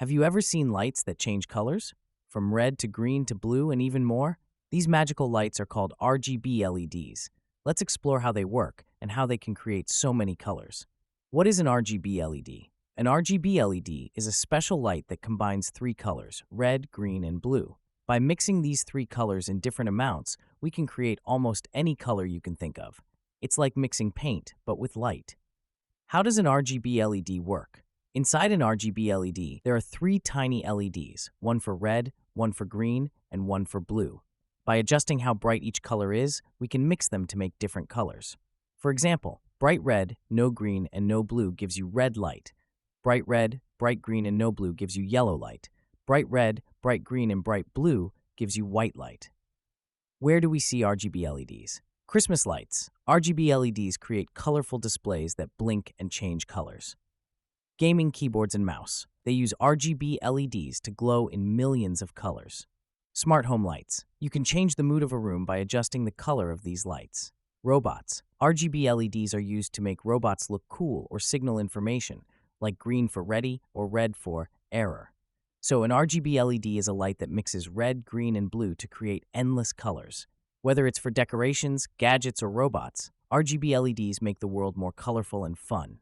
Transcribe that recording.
Have you ever seen lights that change colors? From red to green to blue and even more? These magical lights are called RGB LEDs. Let's explore how they work and how they can create so many colors. What is an RGB LED? An RGB LED is a special light that combines three colors, red, green, and blue. By mixing these three colors in different amounts, we can create almost any color you can think of. It's like mixing paint, but with light. How does an RGB LED work? Inside an RGB LED, there are three tiny LEDs, one for red, one for green, and one for blue. By adjusting how bright each color is, we can mix them to make different colors. For example, bright red, no green, and no blue gives you red light. Bright red, bright green, and no blue gives you yellow light. Bright red, bright green, and bright blue gives you white light. Where do we see RGB LEDs? Christmas lights. RGB LEDs create colorful displays that blink and change colors. Gaming keyboards and mouse. They use RGB LEDs to glow in millions of colors. Smart home lights. You can change the mood of a room by adjusting the color of these lights. Robots. RGB LEDs are used to make robots look cool or signal information, like green for ready or red for error. So an RGB LED is a light that mixes red, green, and blue to create endless colors. Whether it's for decorations, gadgets, or robots, RGB LEDs make the world more colorful and fun.